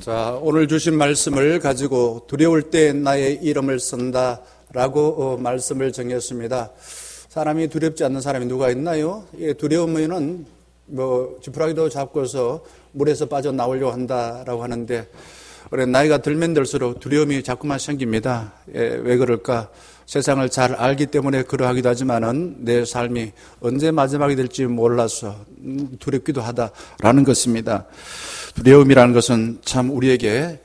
자, 오늘 주신 말씀을 가지고 두려울 때 나의 이름을 쓴다라고 말씀을 정했습니다. 사람이 두렵지 않는 사람이 누가 있나요? 두려우면은 지푸라기도 잡고서 물에서 빠져나오려고 한다라고 하는데, 나이가 들면 들수록 두려움이 자꾸만 생깁니다. 왜 그럴까? 세상을 잘 알기 때문에 그러하기도 하지만은 내 삶이 언제 마지막이 될지 몰라서 두렵기도 하다라는 것입니다. 두려움이라는 것은 참 우리에게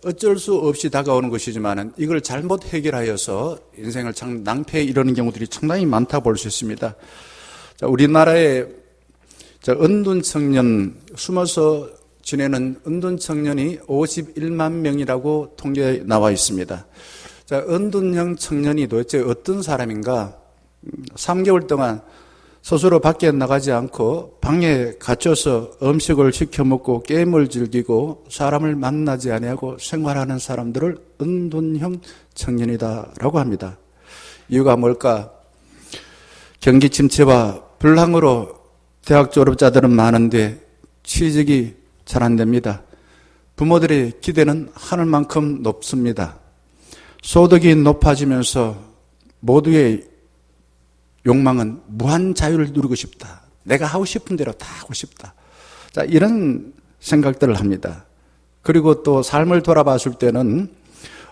어쩔 수 없이 다가오는 것이지만은 이걸 잘못 해결하여서 인생을 참 낭패에 이르는 경우들이 상당히 많다 볼 수 있습니다. 자, 우리나라의 은둔 청년, 숨어서 지내는 은둔 청년이 51만 명이라고 통계에 나와 있습니다. 자, 은둔형 청년이 도대체 어떤 사람인가? 3개월 동안 스스로 밖에 나가지 않고 방에 갇혀서 음식을 시켜 먹고 게임을 즐기고 사람을 만나지 아니하고 생활하는 사람들을 은둔형 청년이다라고 합니다. 이유가 뭘까? 경기 침체와 불황으로 대학 졸업자들은 많은데 취직이 잘 안 됩니다. 부모들의 기대는 하늘만큼 높습니다. 소득이 높아지면서 모두의 욕망은 무한 자유를 누리고 싶다. 내가 하고 싶은 대로 다 하고 싶다. 자, 이런 생각들을 합니다. 그리고 또 삶을 돌아봤을 때는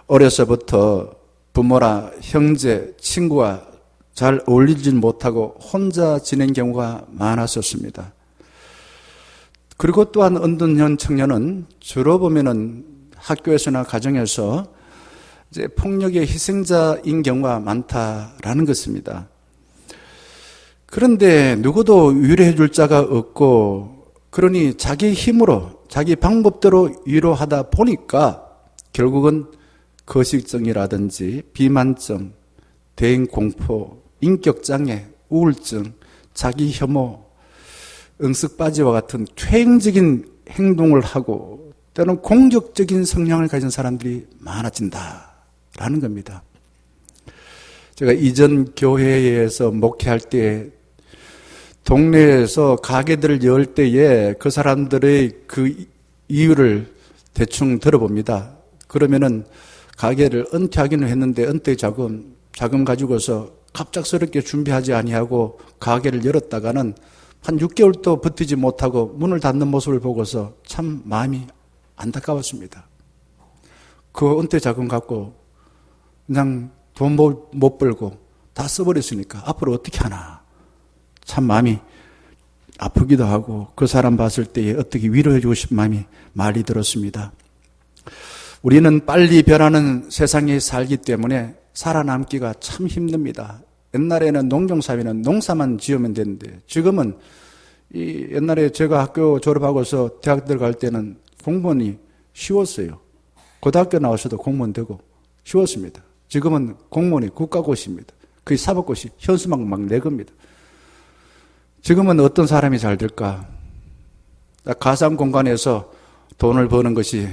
어려서부터 부모나 형제, 친구와 잘 어울리지 못하고 혼자 지낸 경우가 많았었습니다. 그리고 또한 은둔형 청년은 주로 보면은 학교에서나 가정에서 이제 폭력의 희생자인 경우가 많다라는 것입니다. 그런데 누구도 위로해 줄 자가 없고, 그러니 자기 힘으로, 자기 방법대로 위로하다 보니까 결국은 거식증이라든지 비만증, 대인공포, 인격장애, 우울증, 자기 혐오, 응습바지와 같은 퇴행적인 행동을 하고 때로는 공격적인 성향을 가진 사람들이 많아진다라는 겁니다. 제가 이전 교회에서 목회할 때 동네에서 가게들을 열 때에 그 사람들의 그 이유를 대충 들어봅니다. 그러면은 가게를 은퇴하기는 했는데 은퇴 자금 가지고서 갑작스럽게 준비하지 아니하고 가게를 열었다가는 한 6개월도 버티지 못하고 문을 닫는 모습을 보고서 참 마음이 안타까웠습니다. 그 은퇴 자금 갖고 그냥 돈 못 벌고 다 써버렸으니까 앞으로 어떻게 하나. 참 마음이 아프기도 하고 그 사람 봤을 때에 어떻게 위로해 주고 싶은 마음이 많이 들었습니다. 우리는 빨리 변하는 세상에 살기 때문에 살아남기가 참 힘듭니다. 옛날에는 농경사회는 농사만 지으면 되는데 지금은 옛날에 제가 학교 졸업하고서 대학 들어갈 때는 공무원이 쉬웠어요. 고등학교 나와서도 공무원 되고 쉬웠습니다. 지금은 공무원이 국가고시입니다. 거의 사법고시 현수막 막 내겁니다. 지금은 어떤 사람이 잘 될까? 가상 공간에서 돈을 버는 것이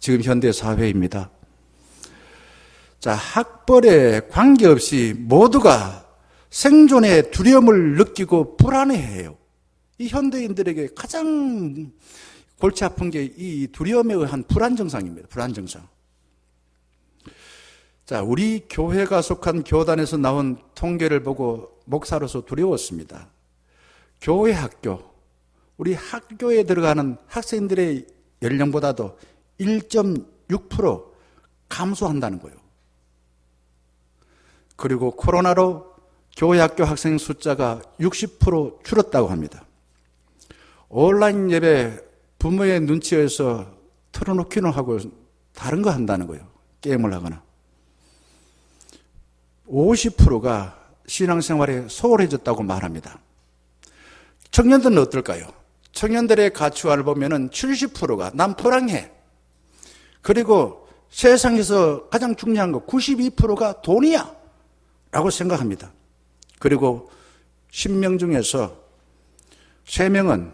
지금 현대 사회입니다. 자, 학벌에 관계없이 모두가 생존의 두려움을 느끼고 불안해해요. 이 현대인들에게 가장 골치 아픈 게 이 두려움에 의한 불안증상입니다. 불안증상. 자, 우리 교회가 속한 교단에서 나온 통계를 보고 목사로서 두려웠습니다. 교회 학교, 우리 학교에 들어가는 학생들의 연령보다도 1.6% 감소한다는 거예요. 그리고 코로나로 교회 학교 학생 숫자가 60% 줄었다고 합니다. 온라인 예배 부모의 눈치에서 틀어놓기는 하고 다른 거 한다는 거예요. 게임을 하거나. 50%가 신앙생활에 소홀해졌다고 말합니다. 청년들은 어떨까요? 청년들의 가치관을 보면은 70%가 난 불행해. 그리고 세상에서 가장 중요한 거 92%가 돈이야 라고 생각합니다. 그리고 10명 중에서 3명은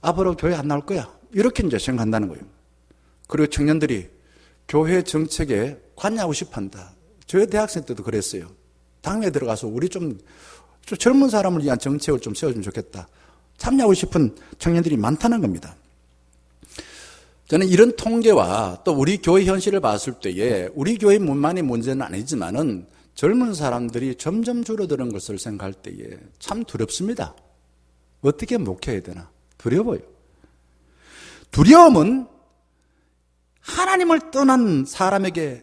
앞으로 교회 안 나올 거야. 이렇게 이제 생각한다는 거예요. 그리고 청년들이 교회 정책에 관여하고 싶어 한다. 저희 대학생 때도 그랬어요. 당에 들어가서 우리 좀 젊은 사람을 위한 정책을 좀 세워주면 좋겠다. 참여하고 싶은 청년들이 많다는 겁니다. 저는 이런 통계와 또 우리 교회 현실을 봤을 때에 우리 교회만의 문제는 아니지만은 젊은 사람들이 점점 줄어드는 것을 생각할 때에 참 두렵습니다. 어떻게 목회해야 되나? 두려워요. 두려움은 하나님을 떠난 사람에게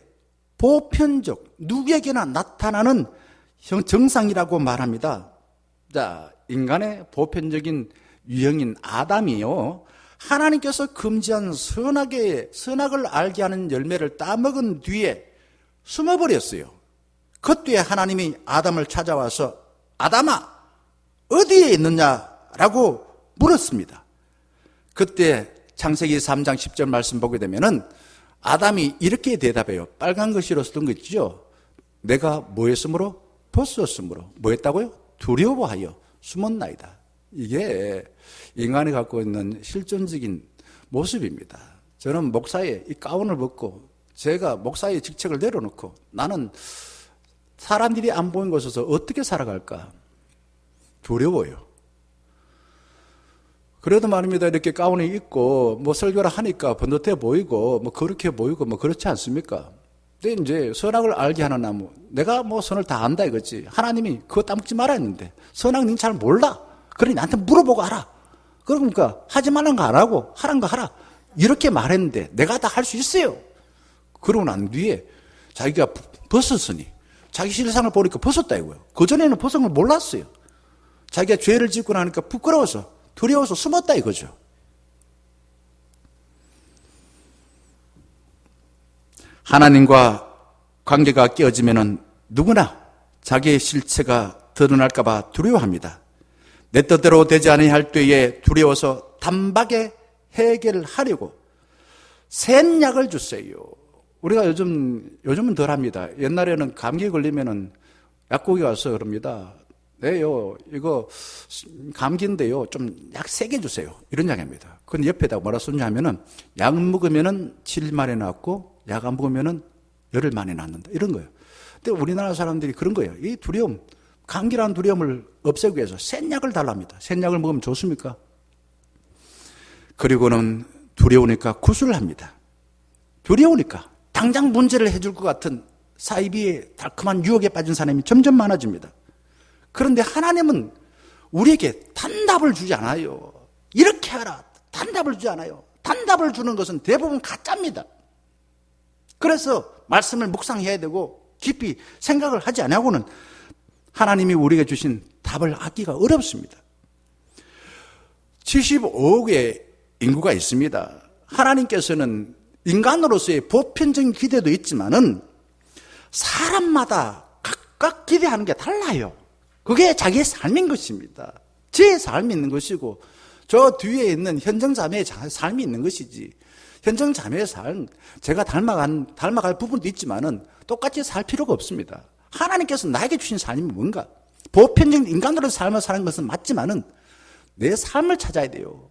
보편적, 누구에게나 나타나는 정상이라고 말합니다. 자, 인간의 보편적인 유형인 아담이요. 하나님께서 금지한 선악을 알게 하는 열매를 따먹은 뒤에 숨어버렸어요. 그때에 하나님이 아담을 찾아와서 아담아, 어디에 있느냐라고 물었습니다. 그때 창세기 3장 10절 말씀 보게 되면은 아담이 이렇게 대답해요. 빨간 글씨로 쓰던 거 있죠? 내가 뭐 했으므로? 벗었으므로. 뭐 했다고요? 두려워하여 숨었나이다. 이게 인간이 갖고 있는 실존적인 모습입니다. 저는 목사의 이 가운을 벗고 제가 목사의 직책을 내려놓고 나는 사람들이 안 보이는 곳에서 어떻게 살아갈까? 두려워요. 그래도 말입니다. 이렇게 가운을 입고 뭐 설교를 하니까 번듯해 보이고 뭐 그렇게 보이고 뭐 그렇지 않습니까? 근데 이제 선악을 알게 하는 나무, 내가 뭐 선을 다 안다 이거지. 하나님이 그거 따먹지 말아 했는데 선악 니 잘 몰라. 그러니 나한테 물어보고 알아. 그러니까 하지 말라는 거 안 하고 하라는 거 하라. 이렇게 말했는데 내가 다 할 수 있어요. 그러고 난 뒤에 자기가 벗었으니 자기 실상을 보니까 벗었다 이거예요. 그전에는 벗은 걸 몰랐어요. 자기가 죄를 짓고 나니까 부끄러워서 두려워서 숨었다 이거죠. 하나님과 관계가 깨어지면은 누구나 자기의 실체가 드러날까 봐 두려워합니다. 내 뜻대로 되지 않을 때에 두려워서 단박에 해결을 하려고 센 약을 주세요. 우리가 요즘은 덜 합니다. 옛날에는 감기 걸리면은 약국에 가서 그럽니다. 네요, 이거 감기인데요, 좀 약 세게 주세요. 이런 이야기합니다. 그건 옆에다 뭐라 썼냐 하면은 약 먹으면은 7일 만에 낫고 약 안 먹으면은 열흘 만에 낫는다. 이런 거예요. 근데 우리나라 사람들이 그런 거예요. 이 두려움, 감기라는 두려움을 없애기 위해서 센 약을 달랍니다. 센 약을 먹으면 좋습니까? 그리고는 두려우니까 구술을 합니다. 두려우니까 당장 문제를 해줄 것 같은 사이비의 달콤한 유혹에 빠진 사람이 점점 많아집니다. 그런데 하나님은 우리에게 단답을 주지 않아요. 이렇게 하라. 단답을 주지 않아요. 단답을 주는 것은 대부분 가짜입니다. 그래서 말씀을 묵상해야 되고 깊이 생각을 하지 않고는 하나님이 우리에게 주신 답을 얻기가 어렵습니다. 75억의 인구가 있습니다. 하나님께서는 인간으로서의 보편적인 기대도 있지만은 사람마다 각각 기대하는 게 달라요. 그게 자기의 삶인 것입니다. 제 삶이 있는 것이고 저 뒤에 있는 현정자매의 삶이 있는 것이지. 현정자매의 삶, 제가 닮아갈 부분도 있지만은 똑같이 살 필요가 없습니다. 하나님께서 나에게 주신 삶이 뭔가? 보편적인 인간으로 삶을 사는 것은 맞지만은 내 삶을 찾아야 돼요.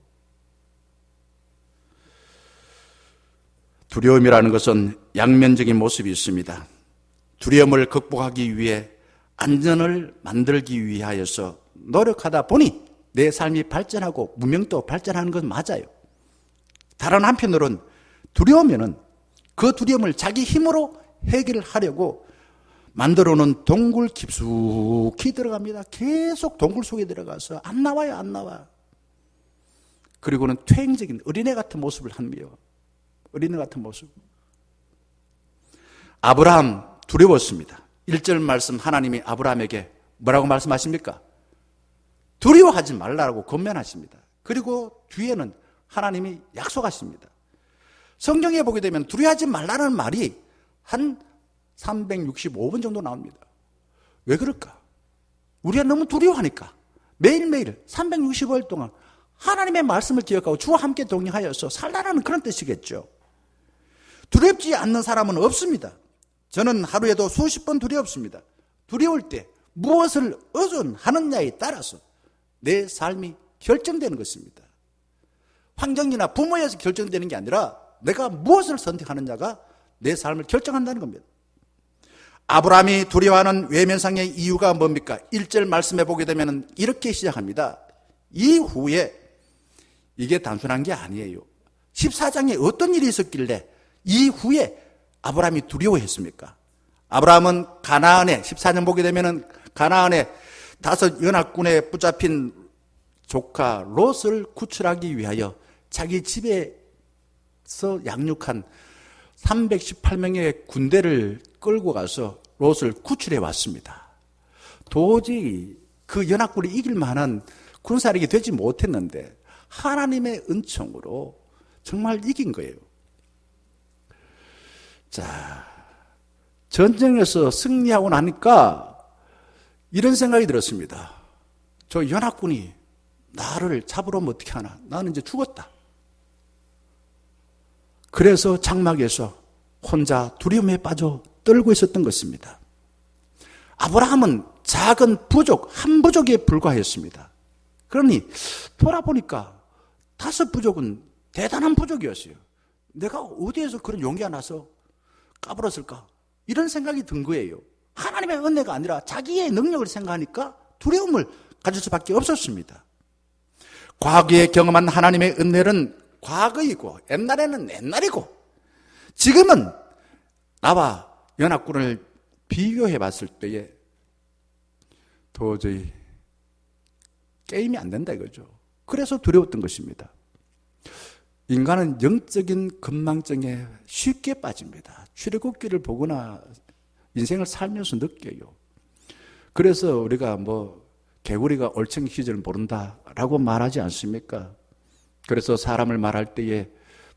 두려움이라는 것은 양면적인 모습이 있습니다. 두려움을 극복하기 위해 안전을 만들기 위하여서 노력하다 보니 내 삶이 발전하고 문명도 발전하는 건 맞아요. 다른 한편으로는 두려우면은 그 두려움을 자기 힘으로 해결하려고 만들어 놓은 동굴 깊숙이 들어갑니다. 계속 동굴 속에 들어가서 안 나와요, 안 나와. 그리고는 퇴행적인 어린애 같은 모습을 합니다. 어린애 같은 모습. 아브라함 두려웠습니다. 1절 말씀 하나님이 아브라함에게 뭐라고 말씀하십니까? 두려워하지 말라고 권면하십니다. 그리고 뒤에는 하나님이 약속하십니다. 성경에 보게 되면 두려워하지 말라는 말이 한 365번 정도 나옵니다. 왜 그럴까? 우리가 너무 두려워하니까 매일매일 365일 동안 하나님의 말씀을 기억하고 주와 함께 동행하여서 살라는 그런 뜻이겠죠. 두렵지 않는 사람은 없습니다. 저는 하루에도 수십 번 두렵습니다. 두려울 때 무엇을 의존하느냐에 따라서 내 삶이 결정되는 것입니다. 환경이나 부모에서 결정되는 게 아니라 내가 무엇을 선택하느냐가 내 삶을 결정한다는 겁니다. 아브라함이 두려워하는 외면상의 이유가 뭡니까? 1절 말씀해 보게 되면 이렇게 시작합니다. 이후에 이게 단순한 게 아니에요. 14장에 어떤 일이 있었길래 이후에 아브라함이 두려워했습니까? 아브라함은 가나안에 14년 보게 되면은 가나안에 5 연합군에 붙잡힌 조카 롯을 구출하기 위하여 자기 집에서 양육한 318명의 군대를 끌고 가서 롯을 구출해 왔습니다. 도저히 그 연합군이 이길 만한 군사력이 되지 못했는데 하나님의 은총으로 정말 이긴 거예요. 자, 전쟁에서 승리하고 나니까 이런 생각이 들었습니다. 저 연합군이 나를 잡으러 오면 어떻게 하나? 나는 이제 죽었다. 그래서 장막에서 혼자 두려움에 빠져 떨고 있었던 것입니다. 아브라함은 작은 부족, 한 부족에 불과했습니다. 그러니 돌아보니까 5 부족은 대단한 부족이었어요. 내가 어디에서 그런 용기가 나서 까불었을까? 이런 생각이 든 거예요. 하나님의 은혜가 아니라 자기의 능력을 생각하니까 두려움을 가질 수밖에 없었습니다. 과거에 경험한 하나님의 은혜는 과거이고 옛날에는 옛날이고 지금은 나와 연합군을 비교해 봤을 때에 도저히 게임이 안 된다 이거죠. 그래서 두려웠던 것입니다. 인간은 영적인 건망증에 쉽게 빠집니다. 출애굽기를 보거나 인생을 살면서 느껴요. 그래서 우리가 개구리가 올챙이 시절을 모른다라고 말하지 않습니까? 그래서 사람을 말할 때에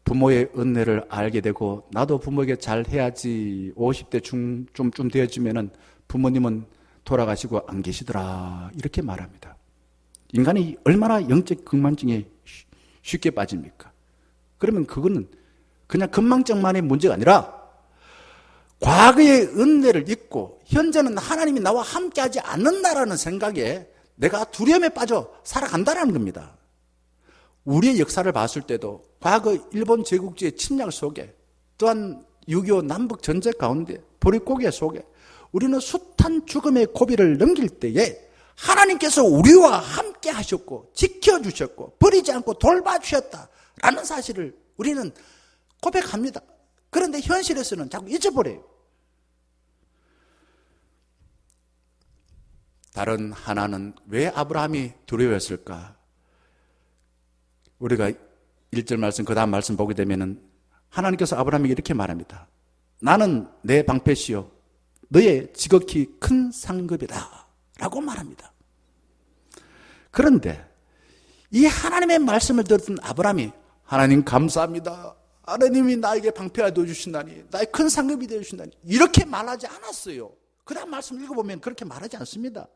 부모의 은혜를 알게 되고 나도 부모에게 잘해야지 50대 좀 되어지면은 부모님은 돌아가시고 안 계시더라 이렇게 말합니다. 인간이 얼마나 영적 건망증에 쉽게 빠집니까? 그러면 그거는 그냥 건망증만의 문제가 아니라 과거의 은혜를 잊고 현재는 하나님이 나와 함께하지 않는다라는 생각에 내가 두려움에 빠져 살아간다는 겁니다. 우리의 역사를 봤을 때도 과거 일본 제국주의 침략 속에 또한 6.25 남북 전쟁 가운데 보릿고개 속에 우리는 숱한 죽음의 고비를 넘길 때에 하나님께서 우리와 함께 하셨고 지켜주셨고 버리지 않고 돌봐주셨다라는 사실을 우리는 고백합니다. 그런데 현실에서는 자꾸 잊어버려요. 다른 하나는 왜 아브라함이 두려워했을까? 우리가 1절 말씀 그 다음 말씀 보게 되면은 하나님께서 아브라함에게 이렇게 말합니다. 나는 내 방패시요 너의 지극히 큰 상급이다 라고 말합니다. 그런데 이 하나님의 말씀을 들었던 아브라함이 하나님 감사합니다. 하나님이 나에게 방패가 되어주신다니 나의 큰 상급이 되어주신다니 이렇게 말하지 않았어요. 그 다음 말씀 읽어보면 그렇게 말하지 않습니다.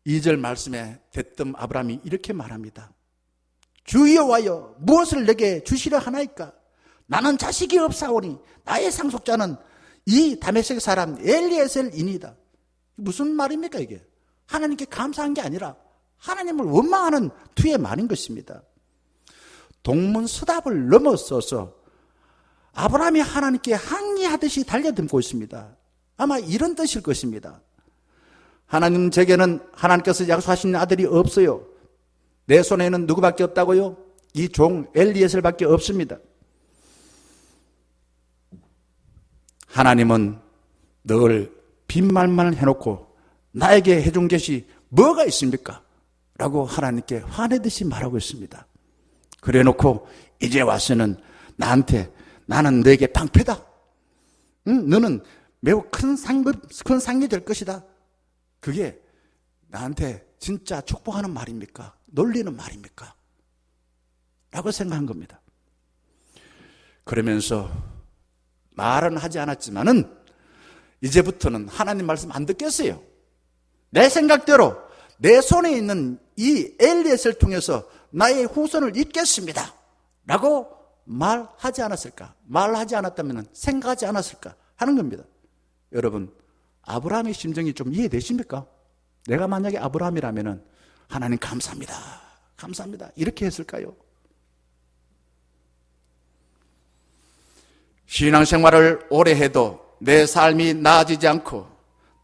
2절 말씀에 대뜸 아브라함이 이렇게 말합니다. 주 여호와여 무엇을 내게 주시려 하나이까? 나는 자식이 없사오니 나의 상속자는 이 다메섹 사람 엘리에셀이니이다. 무슨 말입니까 이게? 하나님께 감사한 게 아니라 하나님을 원망하는 투의 말인 것입니다. 동문서답을 넘어서서 아브라함이 하나님께 항의하듯이 달려들고 있습니다. 아마 이런 뜻일 것입니다. 하나님 제게는 하나님께서 약속하신 아들이 없어요. 내 손에는 누구밖에 없다고요? 이 종 엘리에셀밖에 없습니다. 하나님은 늘 빈말만 해놓고 나에게 해준 것이 뭐가 있습니까? 라고 하나님께 화내듯이 말하고 있습니다. 그래 놓고 이제 와서는 나한테 나는 너에게 방패다. 너는 매우 큰 상이 될 것이다. 그게 나한테 진짜 축복하는 말입니까? 놀리는 말입니까? 라고 생각한 겁니다. 그러면서 말은 하지 않았지만은 이제부터는 하나님 말씀 안 듣겠어요. 내 생각대로 내 손에 있는 이 엘리에셀을 통해서 나의 후손을 잇겠습니다. 라고 말하지 않았을까? 말하지 않았다면 생각하지 않았을까? 하는 겁니다. 여러분, 아브라함의 심정이 좀 이해되십니까? 내가 만약에 아브라함이라면 하나님 감사합니다. 감사합니다. 이렇게 했을까요? 신앙생활을 오래 해도 내 삶이 나아지지 않고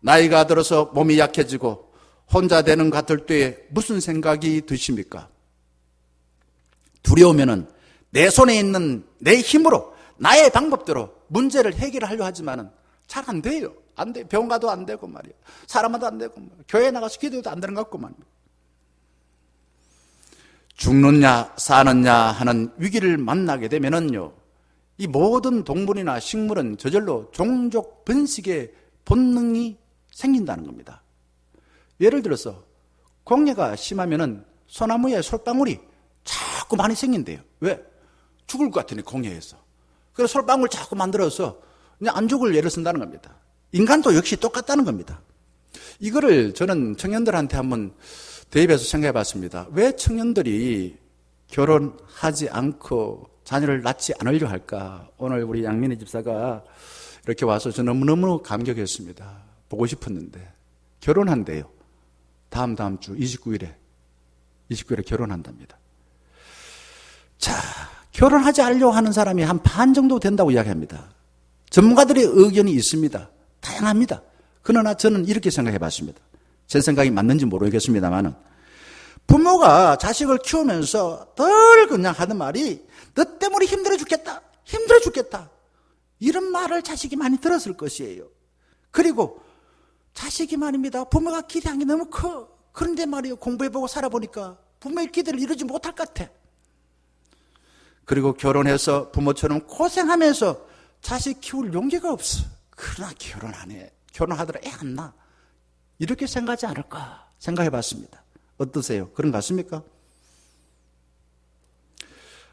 나이가 들어서 몸이 약해지고 혼자 되는 것 같을 때에 무슨 생각이 드십니까? 두려우면은 내 손에 있는 내 힘으로 나의 방법대로 문제를 해결하려 하지만은 잘 안 돼요. 안 돼. 병원 가도 안 되고 말이에요. 사람마도 안 되고 말이에요. 교회 나가서 기도해도 안 되는 것 같고 말이에요. 죽느냐 사느냐 하는 위기를 만나게 되면은요, 이 모든 동물이나 식물은 저절로 종족 번식의 본능이 생긴다는 겁니다. 예를 들어서 공해가 심하면은 소나무에 솔방울이 자꾸 많이 생긴대요. 왜? 죽을 것 같으니 공해에서. 그래서 솔방울 자꾸 만들어서 그냥 안죽을 예를 쓴다는 겁니다. 인간도 역시 똑같다는 겁니다. 이거를 저는 청년들한테 한번 대입해서 생각해 봤습니다. 왜 청년들이 결혼하지 않고 자녀를 낳지 않으려 할까? 오늘 우리 양민희 집사가 이렇게 와서 저 너무너무 감격했습니다. 보고 싶었는데 결혼한대요. 다음 주 29일에 결혼한답니다. 자, 결혼하지 않으려고 하는 사람이 한 반 정도 된다고 이야기합니다. 전문가들의 의견이 있습니다. 다양합니다. 그러나 저는 이렇게 생각해 봤습니다. 제 생각이 맞는지 모르겠습니다만은, 부모가 자식을 키우면서 늘 그냥 하는 말이 너 때문에 힘들어 죽겠다. 이런 말을 자식이 많이 들었을 것이에요. 그리고 자식이 말입니다. 부모가 기대한 게 너무 커. 그런데 말이에요. 공부해보고 살아보니까 부모의 기대를 이루지 못할 것 같아. 그리고 결혼해서 부모처럼 고생하면서 자식 키울 용기가 없어. 그러나 결혼 안 해. 결혼하더라 애 안 낳아. 이렇게 생각하지 않을까 생각해 봤습니다. 어떠세요? 그런 것 같습니까?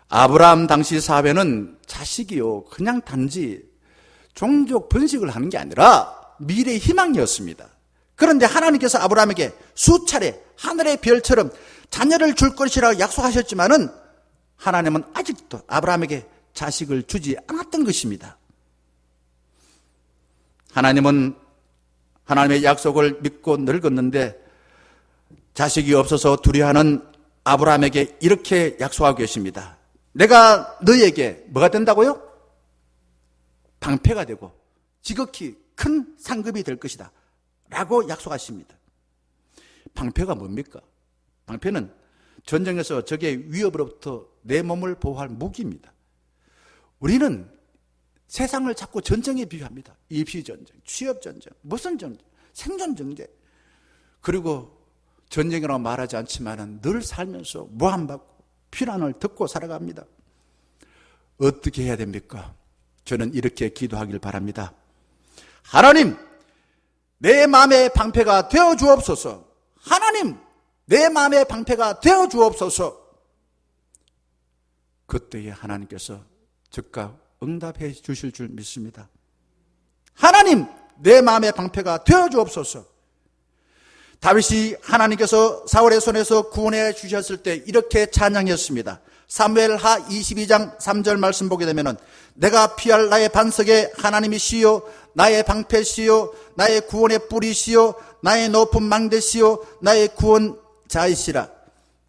아브라함 당시 사회는 자식이요, 그냥 단지 종족 번식을 하는 게 아니라 미래의 희망이었습니다. 그런데 하나님께서 아브라함에게 수차례 하늘의 별처럼 자녀를 줄 것이라고 약속하셨지만은 하나님은 아직도 아브라함에게 자식을 주지 않았던 것입니다. 하나님은 하나님의 약속을 믿고 늙었는데 자식이 없어서 두려워하는 아브라함에게 이렇게 약속하고 계십니다. 내가 너에게 뭐가 된다고요? 방패가 되고 지극히 큰 상급이 될 것이다 라고 약속하십니다. 방패가 뭡니까? 방패는 전쟁에서 적의 위협으로부터 내 몸을 보호할 무기입니다. 우리는 세상을 자꾸 전쟁에 비유합니다. 입시전쟁, 취업전쟁, 무슨 전쟁, 생존전쟁. 그리고 전쟁이라고 말하지 않지만 늘 살면서 모함받고 피난을 듣고 살아갑니다. 어떻게 해야 됩니까? 저는 이렇게 기도하길 바랍니다. 하나님, 내 마음의 방패가 되어 주옵소서. 하나님, 내 마음의 방패가 되어 주옵소서. 그때에 하나님께서 즉각 응답해 주실 줄 믿습니다. 하나님, 내 마음의 방패가 되어 주옵소서. 다윗이 하나님께서 사울의 손에서 구원해 주셨을 때 이렇게 찬양했습니다. 사무엘하 22장 3절 말씀 보게 되면은 내가 피할 나의 반석에 하나님이시요 나의 방패시요 나의 구원의 뿌리시요 나의 높은 망대시요 나의 구원자이시라.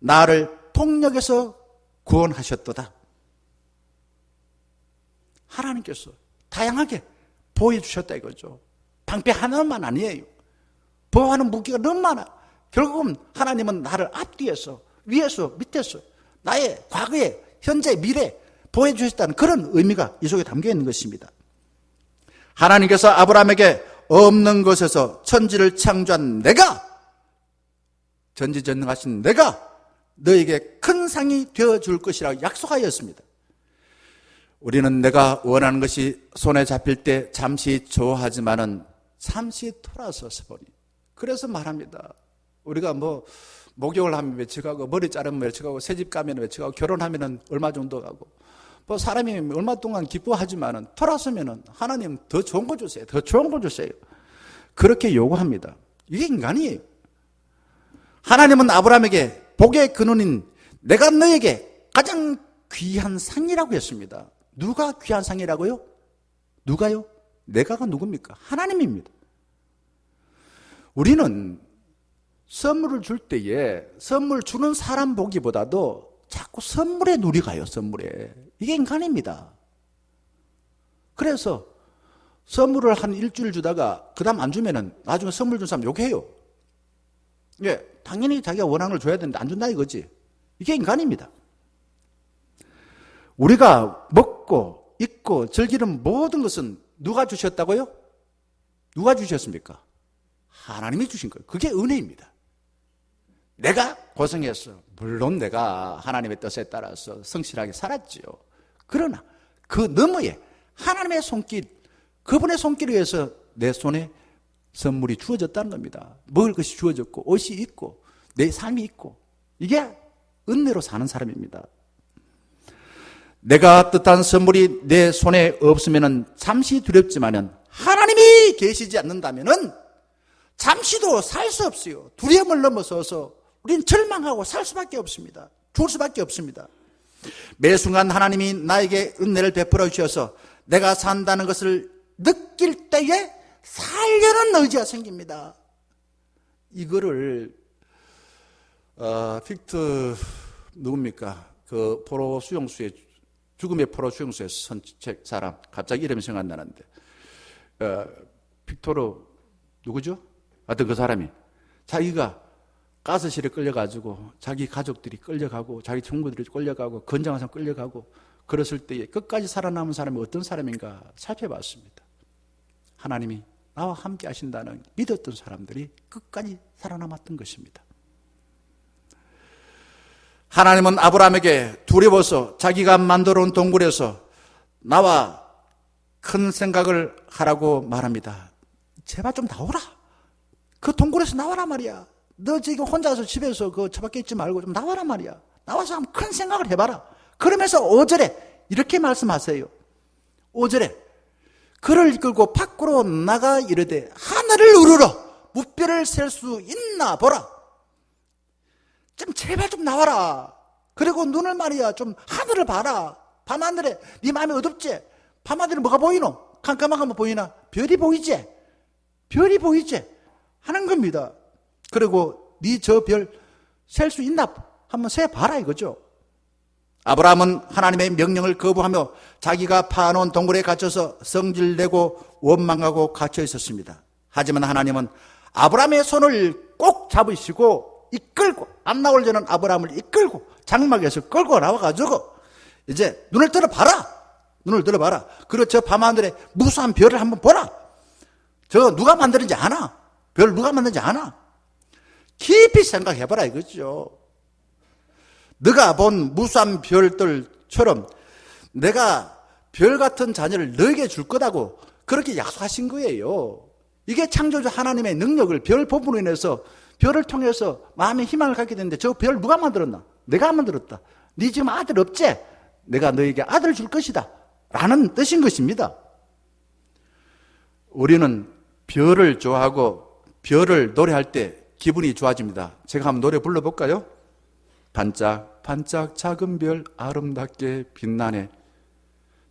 나를 폭력에서 구원하셨도다. 하나님께서 다양하게 보여주셨다 이거죠. 방패 하나만 아니에요. 보호하는 무기가 너무 많아. 결국은 하나님은 나를 앞뒤에서 위에서 밑에서 나의 과거에 현재 미래 보여주셨다는 그런 의미가 이 속에 담겨 있는 것입니다. 하나님께서 아브라함에게 없는 것에서 천지를 창조한 내가, 전지전능하신 내가 너에게 큰 상이 되어줄 것이라고 약속하였습니다. 우리는 내가 원하는 것이 손에 잡힐 때 잠시 좋아하지만은 잠시 돌아서서 보니. 그래서 말합니다. 우리가 목욕을 하면 외쳐가고, 머리 자르면 외쳐가고, 새집 가면 외쳐가고, 결혼하면 얼마 정도 가고, 사람이 얼마 동안 기뻐하지만은 돌아서면은 하나님 더 좋은 거 주세요. 더 좋은 거 주세요. 그렇게 요구합니다. 이게 인간이에요. 하나님은 아브라함에게 복의 근원인 내가 너에게 가장 귀한 상이라고 했습니다. 누가 귀한 상이라고요? 누가요? 내가가 누굽니까? 하나님입니다. 우리는 선물을 줄 때에 선물 주는 사람 보기보다도 자꾸 선물에 눈이 가요. 선물에. 이게 인간입니다. 그래서 선물을 한 일주일 주다가 그 다음 안 주면은 나중에 선물 준 사람 욕해요. 예, 당연히 자기가 원하는 걸 줘야 되는데 안 준다 이거지. 이게 인간입니다. 우리가 먹고 입고 즐기는 모든 것은 누가 주셨다고요? 누가 주셨습니까? 하나님이 주신 거예요. 그게 은혜입니다. 내가 고생했어. 물론 내가 하나님의 뜻에 따라서 성실하게 살았지요. 그러나 그 너머에 하나님의 손길, 그분의 손길에 의해서 내 손에 선물이 주어졌다는 겁니다. 먹을 것이 주어졌고 옷이 있고 내 삶이 있고, 이게 은혜로 사는 사람입니다. 내가 뜻한 선물이 내 손에 없으면 잠시 두렵지만은 하나님이 계시지 않는다면은 잠시도 살 수 없어요. 두려움을 넘어서서 우리는 절망하고 살 수밖에 없습니다. 죽을 수밖에 없습니다. 매 순간 하나님이 나에게 은혜를 베풀어 주셔서 내가 산다는 것을 느낄 때에 살려는 의지가 생깁니다. 이거를 픽트 누굽니까? 그 포로 수용소에, 죽음의 포로 수용소에 선 사람, 갑자기 이름이 생각 안 나는데, 픽토르 누구죠? 하여튼 그 사람이 자기가 가스실에 끌려가지고 자기 가족들이 끌려가고 자기 친구들이 끌려가고 건장한 사람 끌려가고 그랬을 때에 끝까지 살아남은 사람이 어떤 사람인가 살펴봤습니다. 하나님이 나와 함께 하신다는 믿었던 사람들이 끝까지 살아남았던 것입니다. 하나님은 아브라함에게 두려워서 자기가 만들어 온 동굴에서 나와 큰 생각을 하라고 말합니다. 제발 좀 나오라. 그 동굴에서 나와라 말이야. 너 지금 혼자서 집에서 그 처박혀 있지 말고 좀 나와라 말이야. 나와서 한번 큰 생각을 해봐라. 그러면서 5절에 이렇게 말씀하세요. 5절에 그를 이끌고 밖으로 나가 이르되 하늘을 우러러 무뼈를 셀 수 있나 보라. 좀 제발 좀 나와라. 그리고 눈을 말이야 좀 하늘을 봐라. 밤하늘에 네 마음이 어둡지? 밤하늘에 뭐가 보이노? 깜깜한 거 보이나? 별이 보이지? 별이 보이지? 하는 겁니다. 그리고 네 저 별 셀 수 있나? 한번 세봐라 이거죠. 아브라함은 하나님의 명령을 거부하며 자기가 파놓은 동굴에 갇혀서 성질내고 원망하고 갇혀 있었습니다. 하지만 하나님은 아브라함의 손을 꼭 잡으시고 이끌고, 안 나오려는 아브라함을 이끌고 장막에서 끌고 나와가지고 이제 눈을 들어봐라. 눈을 들어봐라. 그리고 저 밤하늘에 무수한 별을 한번 보라. 저 누가 만드는지 아나? 별 누가 만드는지 아나? 깊이 생각해봐라 이거죠. 네가 본 무수한 별들처럼 내가 별 같은 자녀를 너에게 줄 거다고 그렇게 약속하신 거예요. 이게 창조주 하나님의 능력을 별 부분으로 인해서 별을 통해서 마음의 희망을 갖게 되는데 저 별 누가 만들었나? 내가 만들었다. 네 지금 아들 없지? 내가 너에게 아들을 줄 것이다. 라는 뜻인 것입니다. 우리는 별을 좋아하고 별을 노래할 때 기분이 좋아집니다. 제가 한번 노래 불러볼까요? 반짝 반짝 작은 별 아름답게 빛나네.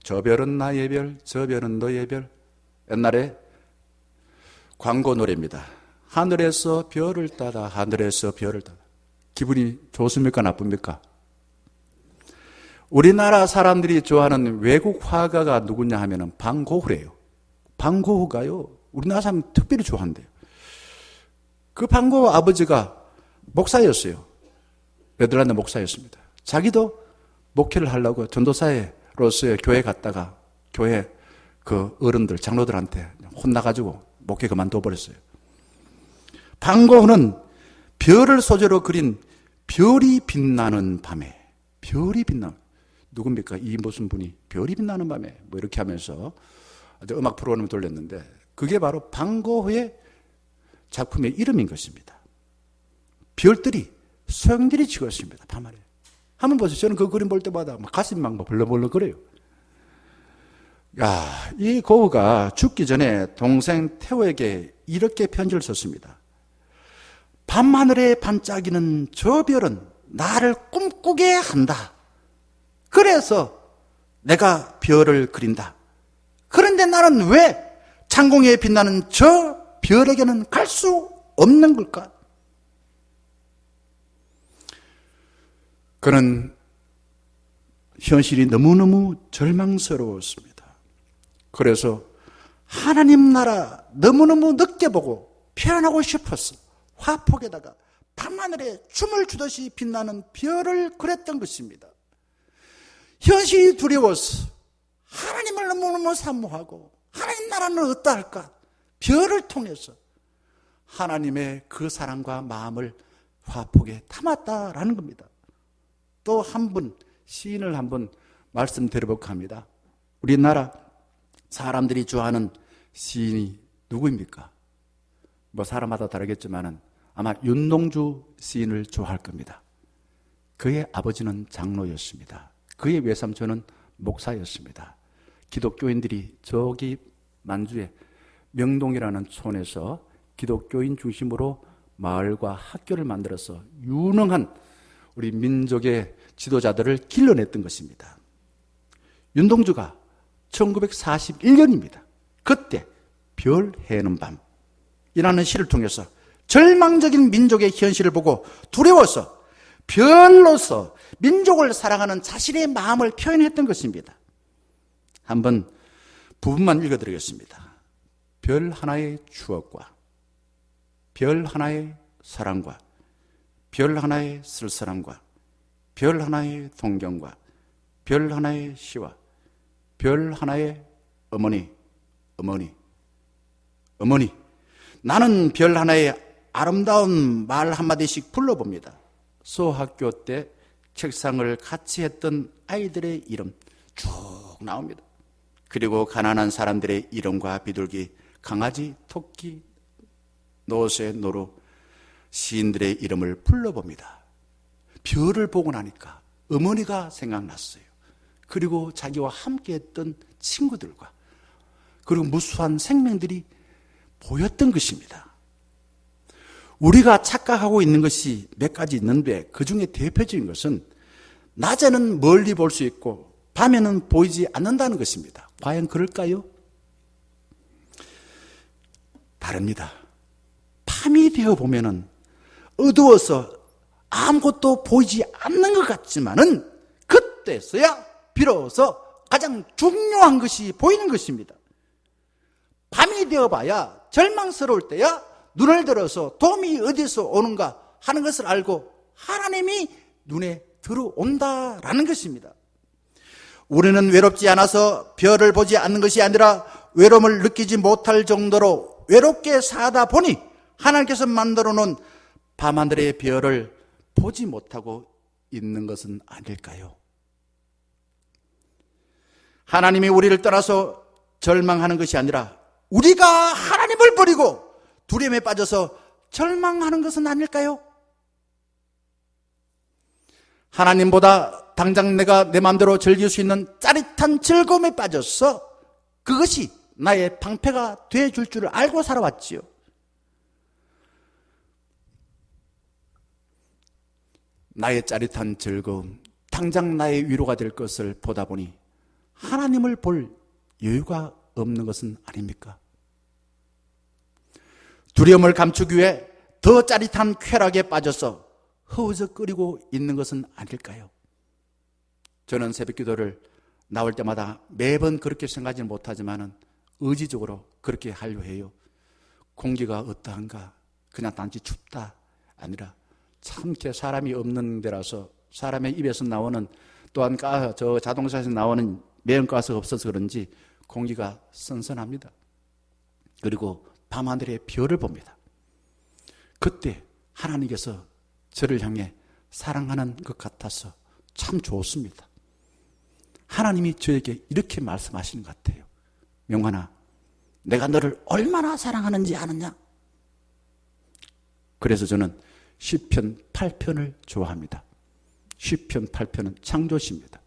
저 별은 나의 별, 저 별은 너의 별. 옛날에 광고 노래입니다. 하늘에서 별을 따다 하늘에서 별을 따다. 기분이 좋습니까 나쁩니까? 우리나라 사람들이 좋아하는 외국 화가가 누구냐 하면은 방고흐래요. 방고흐가요 우리나라 사람 특별히 좋아한대요. 그 방고흐 아버지가 목사였어요. 네덜란드 목사였습니다. 자기도 목회를 하려고 전도사로서의 교회 갔다가 교회 그 어른들 장로들한테 혼나가지고 목회 그만둬 버렸어요. 방고흐는 별을 소재로 그린 별이 빛나는 밤에, 별이 빛나는, 누굽니까? 이 무슨 분이 별이 빛나는 밤에 뭐 이렇게 하면서 음악 프로그램을 돌렸는데 그게 바로 방고흐의 작품의 이름인 것입니다. 별들이 소용들이 찍었습니다. 밤하늘에. 한번 보세요. 저는 그 그림 볼 때마다 가슴이 막 벌렁벌렁 거려요. 야, 이 고흐가 죽기 전에 동생 태호에게 이렇게 편지를 썼습니다. 밤하늘에 반짝이는 저 별은 나를 꿈꾸게 한다. 그래서 내가 별을 그린다. 그런데 나는 왜 창공에 빛나는 저 별에게는 갈 수 없는 걸까? 그는 현실이 너무너무 절망스러웠습니다. 그래서 하나님 나라 너무너무 늦게 보고 표현하고 싶었어. 화폭에다가 밤하늘에 춤을 추듯이 빛나는 별을 그렸던 것입니다. 현실이 두려워서 하나님을 너무너무 사모하고 하나님 나라는 어떠할까? 별을 통해서 하나님의 그 사랑과 마음을 화폭에 담았다라는 겁니다. 또 한 분, 시인을 한번 말씀드려볼까 합니다. 우리나라 사람들이 좋아하는 시인이 누구입니까? 뭐 사람마다 다르겠지만은 아마 윤동주 시인을 좋아할 겁니다. 그의 아버지는 장로였습니다. 그의 외삼촌은 목사였습니다. 기독교인들이 저기 만주의 명동이라는 촌에서 기독교인 중심으로 마을과 학교를 만들어서 유능한 우리 민족의 지도자들을 길러냈던 것입니다. 윤동주가 1941년입니다. 그때 별 해는 밤이라는 시를 통해서 절망적인 민족의 현실을 보고 두려워서 별로서 민족을 사랑하는 자신의 마음을 표현했던 것입니다. 한번 부분만 읽어드리겠습니다. 별 하나의 추억과 별 하나의 사랑과 별 하나의 쓸쓸함과 별 하나의 동경과 별 하나의 시와 별 하나의 어머니 나는 별 하나의 아름다운 말 한마디씩 불러봅니다. 소학교 때 책상을 같이 했던 아이들의 이름 쭉 나옵니다. 그리고 가난한 사람들의 이름과 비둘기, 강아지, 토끼, 노새, 노루, 시인들의 이름을 불러봅니다. 별을 보고 나니까 어머니가 생각났어요. 그리고 자기와 함께 했던 친구들과 그리고 무수한 생명들이 보였던 것입니다. 우리가 착각하고 있는 것이 몇 가지 있는데 그 중에 대표적인 것은 낮에는 멀리 볼 수 있고 밤에는 보이지 않는다는 것입니다. 과연 그럴까요? 다릅니다. 밤이 되어 보면은 어두워서 아무것도 보이지 않는 것 같지만은 그때서야 비로소 가장 중요한 것이 보이는 것입니다. 밤이 되어봐야 절망스러울 때야 눈을 들어서 도움이 어디서 오는가 하는 것을 알고 하나님이 눈에 들어온다라는 것입니다. 우리는 외롭지 않아서 별을 보지 않는 것이 아니라 외로움을 느끼지 못할 정도로 외롭게 사다 보니 하나님께서 만들어 놓은 밤하늘의 별을 보지 못하고 있는 것은 아닐까요? 하나님이 우리를 떠나서 절망하는 것이 아니라 우리가 하나님을 버리고 두려움에 빠져서 절망하는 것은 아닐까요? 하나님보다 당장 내가 내 마음대로 즐길 수 있는 짜릿한 즐거움에 빠져서 그것이 나의 방패가 되어줄 줄을 알고 살아왔지요. 나의 짜릿한 즐거움, 당장 나의 위로가 될 것을 보다 보니 하나님을 볼 여유가 없는 것은 아닙니까? 두려움을 감추기 위해 더 짜릿한 쾌락에 빠져서 허우적거리고 있는 것은 아닐까요? 저는 새벽 기도를 나올 때마다 매번 그렇게 생각하지는 못하지만 의지적으로 그렇게 하려 해요. 공기가 어떠한가? 그냥 단지 춥다 아니라 참 사람이 없는 데라서 사람의 입에서 나오는 또한 저 자동차에서 나오는 매연가스가 없어서 그런지 공기가 선선합니다. 그리고 밤하늘의 별을 봅니다. 그때 하나님께서 저를 향해 사랑하는 것 같아서 참 좋습니다. 하나님이 저에게 이렇게 말씀하시는 것 같아요. 명환아, 내가 너를 얼마나 사랑하는지 아느냐? 그래서 저는 시편 8편을 좋아합니다. 시편 8편은 창조시입니다.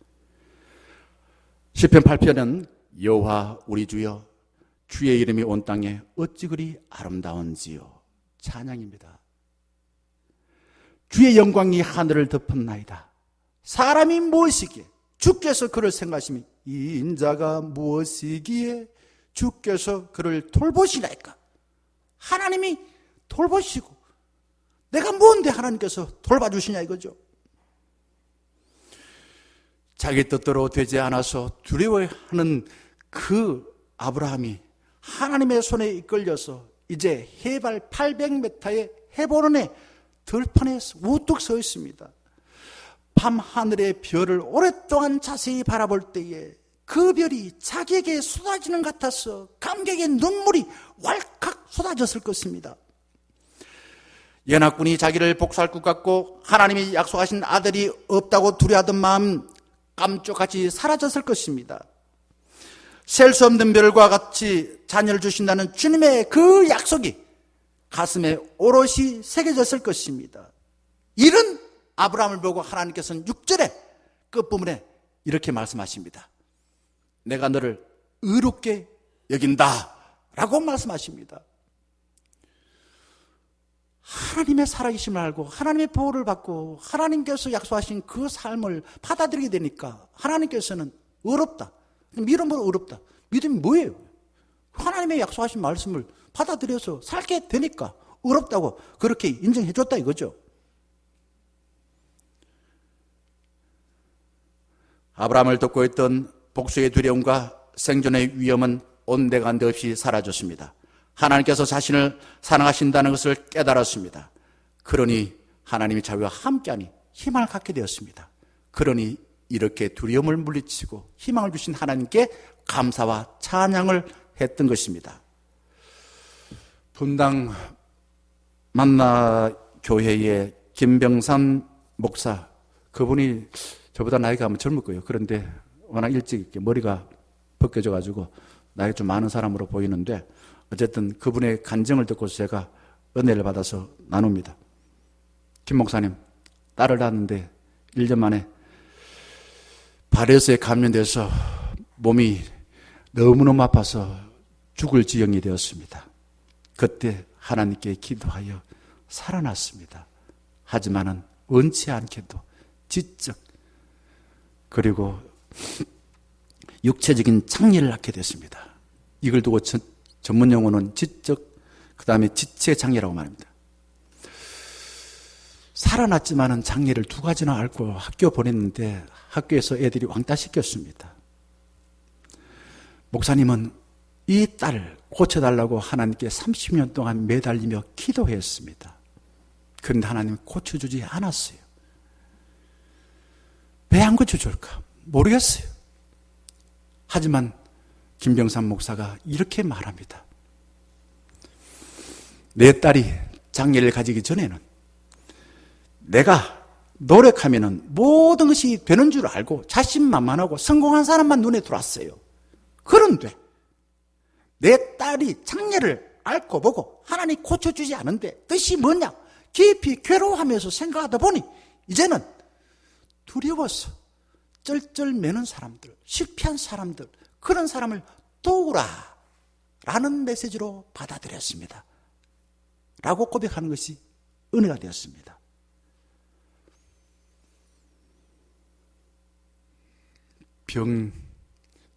시편 8편은 여호와 우리 주여 주의 이름이 온 땅에 어찌 그리 아름다운지요. 찬양입니다. 주의 영광이 하늘을 덮었나이다. 사람이 무엇이기에 주께서 그를 생각하시니 이 인자가 무엇이기에 주께서 그를 돌보시나이까. 하나님이 돌보시고 내가 뭔데 하나님께서 돌봐주시냐 이거죠. 자기 뜻대로 되지 않아서 두려워하는 그 아브라함이 하나님의 손에 이끌려서 이제 해발 800m의 헤브론의 들판에 우뚝 서 있습니다. 밤하늘의 별을 오랫동안 자세히 바라볼 때에 그 별이 자기에게 쏟아지는 것 같아서 감격의 눈물이 왈칵 쏟아졌을 것입니다. 연합군이 자기를 복수할 것 같고 하나님이 약속하신 아들이 없다고 두려워하던 마음 깜짝같이 사라졌을 것입니다. 셀 수 없는 별과 같이 자녀를 주신다는 주님의 그 약속이 가슴에 오롯이 새겨졌을 것입니다. 이런 아브라함을 보고 하나님께서는 6절에 끝부분에 이렇게 말씀하십니다. 내가 너를 의롭게 여긴다 라고 말씀하십니다. 하나님의 살아계심을 알고 하나님의 보호를 받고 하나님께서 약속하신 그 삶을 받아들이게 되니까 하나님께서는 의롭다. 믿음으로 의롭다. 믿음이 뭐예요? 하나님의 약속하신 말씀을 받아들여서 살게 되니까 의롭다고 그렇게 인정해 줬다 이거죠. 아브라함을 돕고 있던 복수의 두려움과 생존의 위험은 온데간데 없이 사라졌습니다. 하나님께서 자신을 사랑하신다는 것을 깨달았습니다. 그러니 하나님이 자기와 함께하니 희망을 갖게 되었습니다. 그러니 이렇게 두려움을 물리치고 희망을 주신 하나님께 감사와 찬양을 했던 것입니다. 분당 만나교회의 김병산 목사, 그분이 저보다 나이가 아마 젊을 거예요. 그런데 워낙 일찍 이렇게 머리가 벗겨져가지고 나이가 좀 많은 사람으로 보이는데 어쨌든 그분의 간증을 듣고서 제가 은혜를 받아서 나눕니다. 김 목사님, 딸을 낳았는데 1년 만에 바이러스에 감염돼서 몸이 너무너무 아파서 죽을 지경이 되었습니다. 그때 하나님께 기도하여 살아났습니다. 하지만은 원치 않게도 지적 그리고 육체적인 장애를 낳게 됐습니다. 이걸 두고 전문 용어는 지적, 그 다음에 지체 장애라고 말합니다. 살아났지만은 장애를 2가지나 앓고 학교 보냈는데 학교에서 애들이 왕따 시켰습니다. 목사님은 이 딸을 고쳐달라고 하나님께 30년 동안 매달리며 기도했습니다. 그런데 하나님은 고쳐주지 않았어요. 왜 안 고쳐줄까? 모르겠어요. 하지만 김병삼 목사가 이렇게 말합니다. 내 딸이 장애를 가지기 전에는 내가 노력하면 모든 것이 되는 줄 알고 자신만만하고 성공한 사람만 눈에 들어왔어요. 그런데 내 딸이 장애를 앓고 보고 하나님 고쳐주지 않은데 뜻이 뭐냐? 깊이 괴로워하면서 생각하다 보니 이제는 두려워서 쩔쩔매는 사람들, 실패한 사람들, 그런 사람을 도우라 라는 메시지로 받아들였습니다. 라고 고백하는 것이 은혜가 되었습니다.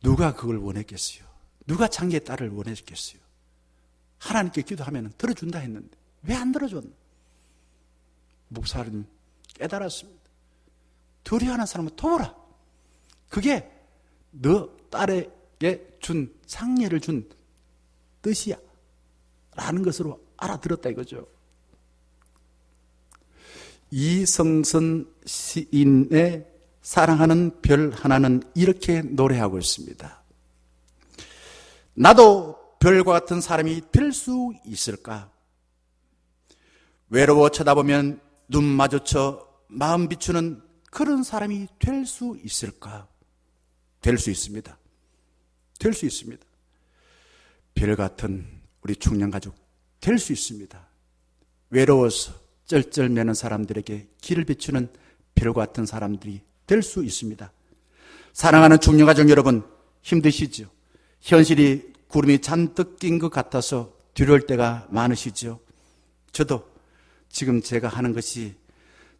누가 그걸 원했겠어요? 누가 장애의 딸을 원했겠어요? 하나님께 기도하면 들어준다 했는데 왜 안 들어줬나? 목사님 깨달았습니다. 두려워하는 사람은 도우라. 그게 너 딸에게 준 장애를 준 뜻이야 라는 것으로 알아들었다 이거죠. 이성선 시인의 사랑하는 별 하나는 이렇게 노래하고 있습니다. 나도 별과 같은 사람이 될 수 있을까? 외로워 쳐다보면 눈 마주쳐 마음 비추는 그런 사람이 될 수 있을까? 될 수 있습니다. 될 수 있습니다. 별 같은 우리 청년가족 될 수 있습니다. 외로워서 쩔쩔매는 사람들에게 길을 비추는 별 같은 사람들이 될 수 있습니다. 사랑하는 청년가족 여러분, 힘드시죠? 현실이 구름이 잔뜩 낀 것 같아서 두려울 때가 많으시죠? 저도 지금 제가 하는 것이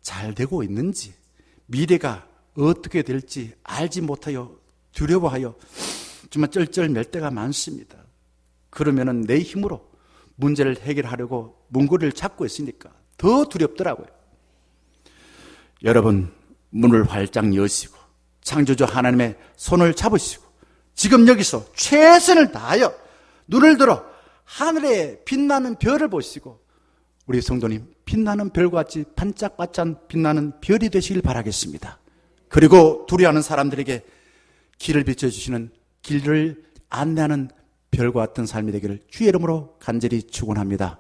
잘 되고 있는지, 미래가 어떻게 될지 알지 못하여 두려워하여 정말 쩔쩔맬 때가 많습니다. 그러면은 내 힘으로 문제를 해결하려고 문고리를 잡고 있으니까 더 두렵더라고요. 여러분, 문을 활짝 여시고 창조주 하나님의 손을 잡으시고 지금 여기서 최선을 다하여 눈을 들어 하늘에 빛나는 별을 보시고 우리 성도님 빛나는 별과 같이 반짝반짝 빛나는 별이 되시길 바라겠습니다. 그리고 두려워하는 사람들에게 길을 비춰주시는, 길을 안내하는 별과 같은 삶이 되기를 주의 이름으로 간절히 축원합니다.